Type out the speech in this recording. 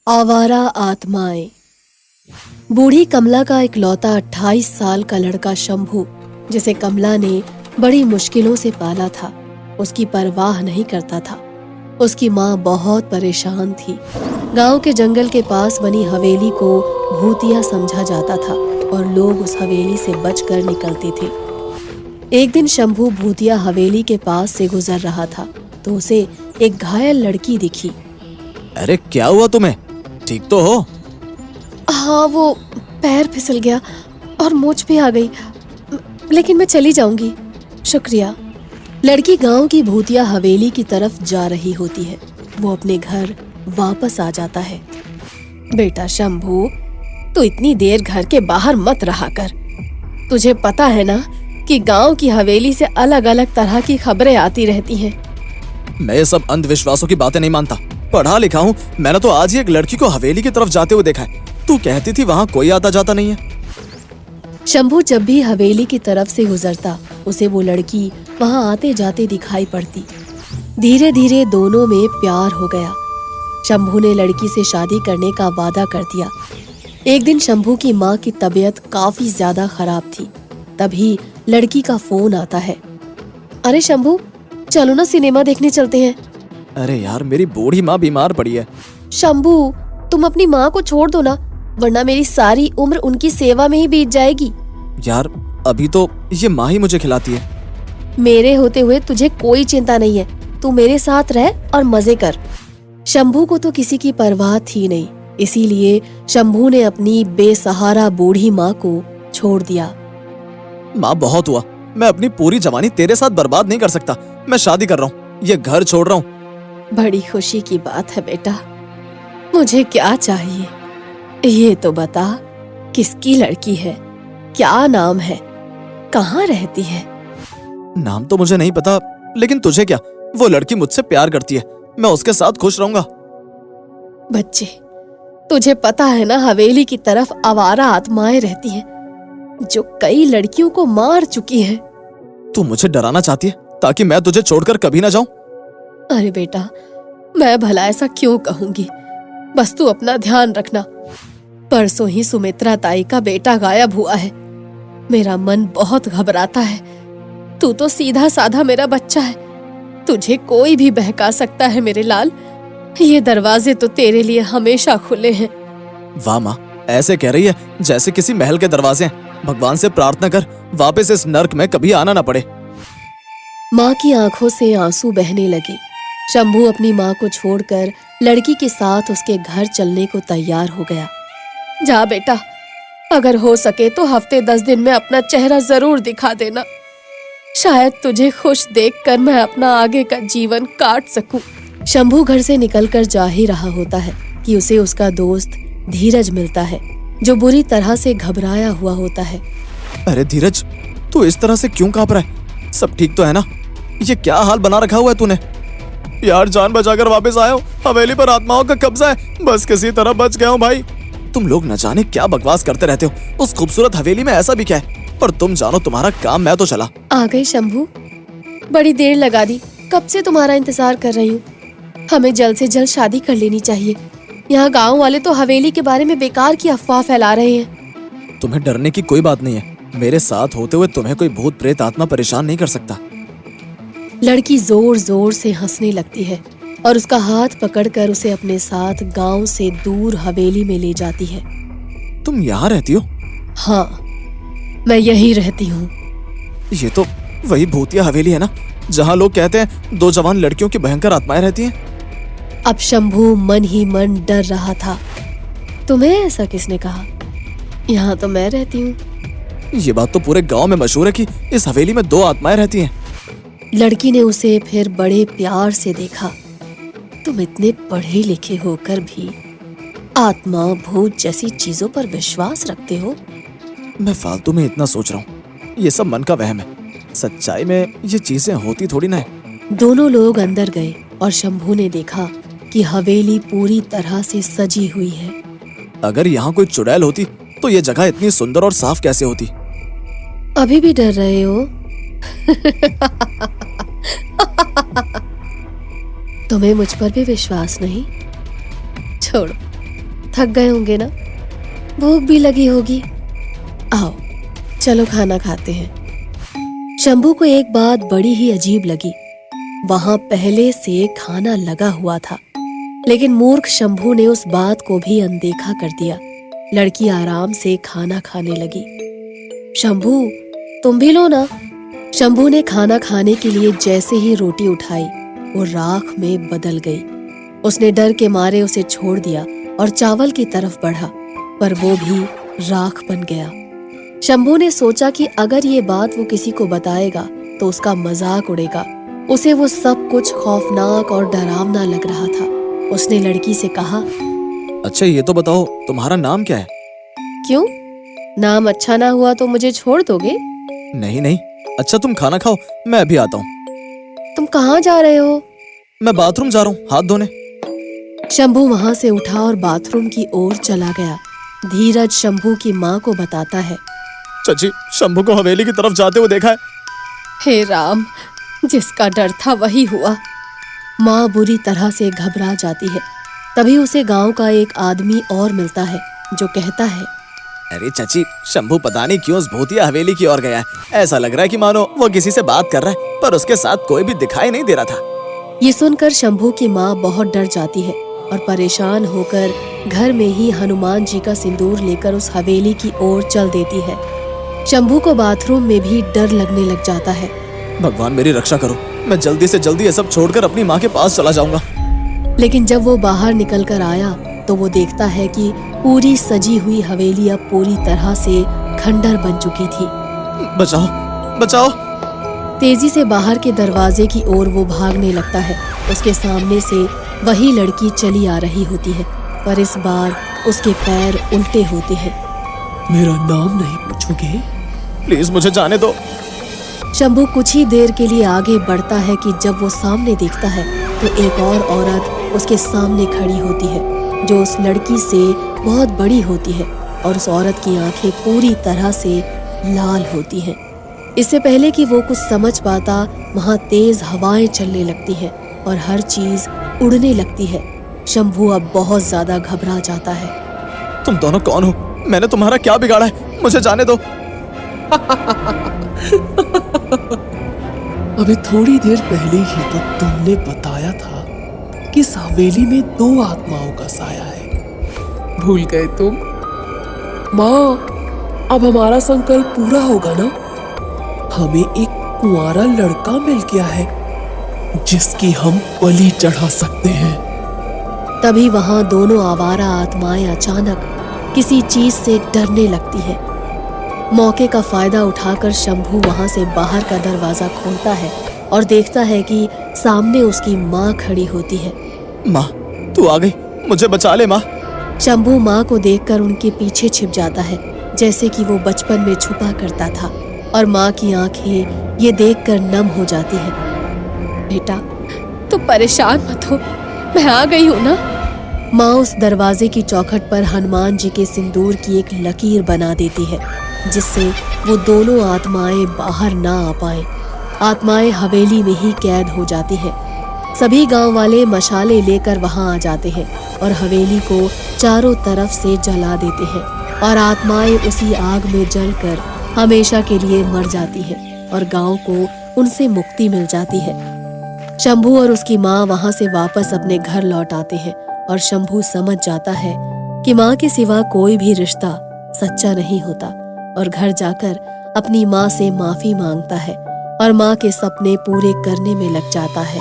आवारा आत्माएं। बूढ़ी कमला का इकलौता 28 साल का लड़का शंभू, जिसे कमला ने बड़ी मुश्किलों से पाला था, उसकी परवाह नहीं करता था। उसकी माँ बहुत परेशान थी। गांव के जंगल के पास बनी हवेली को भूतिया समझा जाता था और लोग उस हवेली से बचकर निकलते थे। एक दिन शंभू भूतिया हवेली के पास से गुजर रहा था तो उसे एक घायल लड़की दिखी। अरे क्या हुआ तुम्हें? ठीक तो हो? हाँ, वो पैर फिसल गया और मूंछ भी आ गई, लेकिन मैं चली जाऊंगी, शुक्रिया। लड़की गांव की भूतिया हवेली की तरफ जा रही होती है। वो अपने घर वापस आ जाता है। बेटा शंभू, तू इतनी देर घर के बाहर मत रहा कर। तुझे पता है ना कि गांव की हवेली से अलग अलग तरह की खबरें आती रहती हैं। मैं ये सब अंधविश्वासों की बातें नहीं मानता। पढ़ा लिखा हूँ। मैंने तो आज ही एक लड़की को हवेली की तरफ जाते हुए देखा है। तू कहती थी वहाँ कोई आता जाता नहीं है। शंभू जब भी हवेली की तरफ से गुजरता, उसे वो लड़की वहां आते जाते दिखाई पड़ती। धीरे धीरे दोनों में प्यार हो गया। शंभू ने लड़की से शादी करने का वादा कर दिया। एक दिन शंभू की माँ की तबीयत काफी ज्यादा खराब थी। तभी लड़की का फोन आता है। अरे शंभू, चलो ना सिनेमा देखने चलते हैं। अरे यार, मेरी बूढ़ी माँ बीमार पड़ी है। शंभू, तुम अपनी माँ को छोड़ दो ना, वरना मेरी सारी उम्र उनकी सेवा में ही बीत जाएगी। यार, अभी तो ये माँ ही मुझे खिलाती है। मेरे होते हुए तुझे कोई चिंता नहीं है। तू मेरे साथ रह और मजे कर। शंभू को तो किसी की परवाह थी नहीं, इसीलिए शंभू ने अपनी बेसहारा बूढ़ी माँ को छोड़ दिया। माँ, बहुत हुआ। मैं अपनी पूरी जवानी तेरे साथ बर्बाद नहीं कर सकता। मैं शादी कर रहा हूँ, ये घर छोड़ रहा हूँ। बड़ी खुशी की बात है बेटा। मुझे क्या चाहिए ये तो बता। किसकी लड़की है? क्या नाम है? कहाँ रहती है? नाम तो मुझे नहीं पता, लेकिन तुझे क्या? वो लड़की मुझसे प्यार करती है। मैं उसके साथ खुश रहूंगा। बच्चे, तुझे पता है ना, हवेली की तरफ आवारा आत्माएं रहती हैं जो कई लड़कियों को मार चुकी हैं। तू मुझे डराना चाहती है ताकि मैं तुझे छोड़कर कभी ना जाऊं? अरे बेटा, मैं भला ऐसा क्यों कहूंगी। बस तू अपना ध्यान रखना। परसों ही सुमित्रा ताई का बेटा गायब हुआ है। मेरा मन बहुत घबराता है। तू तो सीधा साधा मेरा बच्चा है। तुझे कोई भी बहका सकता है मेरे लाल। ये दरवाजे तो तेरे लिए हमेशा खुले हैं। वाह माँ, ऐसे कह रही है जैसे किसी महल के दरवाजे हैं। भगवान से प्रार्थना कर वापस इस नर्क में कभी आना ना पड़े। माँ की आंखों से आंसू बहने लगे। शंभू अपनी माँ को छोड़कर लड़की के साथ उसके घर चलने को तैयार हो गया। जा बेटा, अगर हो सके तो हफ्ते 10 दिन में अपना चेहरा जरूर दिखा देना। शायद तुझे खुश देखकर मैं अपना आगे का जीवन काट सकूं। शंभू घर से निकलकर जा ही रहा होता है कि उसे उसका दोस्त धीरज मिलता है, जो बुरी तरह से घबराया हुआ होता है। अरे धीरज, तू इस तरह से क्यों कांप रहा है? सब ठीक तो है ना? ये क्या हाल बना रखा हुआ है तूने? यार, जान बचाकर वापस आया हूँ। हवेली पर आत्माओं का कब्जा है। बस किसी तरह बच गया हूँ भाई। तुम लोग न जाने क्या बकवास करते रहते हो। उस खूबसूरत हवेली में ऐसा भी क्या है? और तुम जानो तुम्हारा काम, मैं तो चला। आ गई शंभू, बड़ी देर लगा दी। कब से तुम्हारा इंतजार कर रही हूँ। हमें जल्द से जल्द शादी कर लेनी चाहिए। यहाँ गांव वाले तो हवेली के बारे में बेकार की अफवाह फैला रहे हैं। तुम्हें डरने की कोई बात नहीं है। मेरे साथ होते हुए तुम्हें कोई भूत प्रेत आत्मा परेशान नहीं कर सकता। लड़की जोर जोर से हंसने लगती है और उसका हाथ पकड़कर उसे अपने साथ गांव से दूर हवेली में ले जाती है। तुम यहाँ रहती हो? हाँ, मैं यहीं रहती हूँ। ये तो वही भूतिया हवेली है ना, जहाँ लोग कहते हैं 2 जवान लड़कियों की भयंकर आत्माएं रहती हैं। अब शंभू मन ही मन डर रहा था। तुम्हें ऐसा किसने कहा? यहाँ तो मैं रहती हूँ। ये बात तो पूरे गांव में मशहूर है कि इस हवेली में 2 आत्माएं रहती हैं। लड़की ने उसे फिर बड़े प्यार से देखा। तुम इतने पढ़े लिखे होकर भी आत्मा भूत जैसी चीजों पर विश्वास रखते हो? मैं फालतू में इतना सोच रहा हूँ। ये सब मन का वहम है। सच्चाई में ये चीजें होती थोड़ी ना है। दोनों लोग अंदर गए और शंभू ने देखा कि हवेली पूरी तरह से सजी हुई है। अगर यहाँ कोई चुड़ैल होती तो ये जगह इतनी सुंदर और साफ कैसे होती? अभी भी डर रहे हो? तुम्हें मुझ पर भी विश्वास नहीं? छोड़ो, थक गए होंगे ना, भूख भी लगी होगी। आओ चलो खाना खाते हैं। शंभू को एक बात बड़ी ही अजीब लगी। वहां पहले से खाना लगा हुआ था, लेकिन मूर्ख शंभू ने उस बात को भी अनदेखा कर दिया। लड़की आराम से खाना खाने लगी। शंभू तुम भी लो ना। शंभू ने खाना खाने के लिए जैसे ही रोटी उठाई, वो राख में बदल गई। उसने डर के मारे उसे छोड़ दिया और चावल की तरफ बढ़ा, पर वो भी राख बन गया। शंभू ने सोचा कि अगर ये बात वो किसी को बताएगा तो उसका मजाक उड़ेगा। उसे वो सब कुछ खौफनाक और डरावना लग रहा था। उसने लड़की से कहा, अच्छा ये तो बताओ तुम्हारा नाम क्या है? क्यों, नाम अच्छा ना हुआ तो मुझे छोड़ दोगे? नहीं नहीं, अच्छा तुम खाना खाओ, मैं अभी आता हूँ। तुम कहाँ जा रहे हो? मैं बाथरूम जा रहा हूँ हाथ धोने। शंभू वहां से उठा और बाथरूम की ओर चला गया। धीरज शंभू की माँ को बताता है, चाची शंभू को हवेली की तरफ जाते हुए देखा है। हे राम, जिसका डर था वही हुआ। माँ बुरी तरह से घबरा जाती है। तभी उसे गांव का एक आदमी और मिलता है जो कहता है, अरे चाची, शंभू पता नहीं क्यों उस भूतिया हवेली की ओर गया है। ऐसा लग रहा है कि मानो वो किसी से बात कर रहा है, पर उसके साथ कोई भी दिखाई नहीं दे रहा था। ये सुनकर शंभू की माँ बहुत डर जाती है और परेशान होकर घर में ही हनुमान जी का सिंदूर लेकर उस हवेली की ओर चल देती है। शंभू को बाथरूम में भी डर लगने लग जाता है। भगवान मेरी रक्षा करो, मैं जल्दी से जल्दी ये सब छोड़कर अपनी माँ के पास चला जाऊंगा। लेकिन जब वो बाहर निकल कर आया तो वो देखता है कि पूरी सजी हुई हवेली अब पूरी तरह से खंडर बन चुकी थी। बचाओ बचाओ। तेजी से बाहर के दरवाजे की ओर वो भागने लगता है। उसके सामने से वही लड़की चली आ रही होती है, पर इस बार उसके पैर उल्टे होते हैं। मेरा नाम नहीं पूछोगे? प्लीज मुझे जाने दो। शंभू कुछ ही देर के लिए आगे बढ़ता है कि जब वो सामने देखता है तो एक और औरत उसके सामने खड़ी होती है, जो उस लड़की से बहुत बड़ी होती है, और उस औरत की आंखें पूरी तरह से लाल होती हैं। इससे पहले कि वो कुछ समझ पाता, वहां तेज हवाएं चलने लगती हैं और हर चीज उड़ने लगती है। शंभू अब बहुत ज्यादा घबरा जाता है। तुम दोनों कौन हो? मैंने तुम्हारा क्या बिगाड़ा है? मुझे जाने दो। अभी थोड़ी देर पहले ही तो तुमने बताया था कि इस हवेली में 2 आत्माओं का साया है। भूल गए तुम? माँ, अब हमारा संकल्प पूरा होगा ना? हमें एक कुंवारा लड़का मिल गया है जिसकी हम बलि चढ़ा सकते हैं। तभी वहां दोनों आवारा आत्माएं अचानक किसी चीज से डरने लगती है। मौके का फायदा उठाकर शंभू वहां से बाहर का दरवाजा खोलता है और देखता है कि सामने उसकी माँ खड़ी होती है। माँ तू आ गई, मुझे बचा ले माँ। शंभू माँ को देखकर उनके पीछे छिप जाता है, जैसे कि वो बचपन में छुपा करता था, और माँ की आंखें ये देखकर नम हो जाती है। बेटा तू परेशान मत हो, मैं आ गई हूँ ना। माँ उस दरवाजे की चौखट पर हनुमान जी के सिंदूर की एक लकीर बना देती है, जिससे वो दोनों आत्माएं बाहर ना आ पाए। आत्माएं हवेली में ही कैद हो जाती हैं। सभी गांव वाले मशाले लेकर वहां आ जाते हैं और हवेली को चारों तरफ से जला देते हैं, और आत्माएं उसी आग में जलकर हमेशा के लिए मर जाती हैं और गांव को उनसे मुक्ति मिल जाती है। शंभू और उसकी माँ वहां से वापस अपने घर लौट आते हैं और शंभू समझ जाता है कि माँ के सिवा कोई भी रिश्ता सच्चा नहीं होता, और घर जाकर अपनी माँ से माफी मांगता है और माँ के सपने पूरे करने में लग जाता है।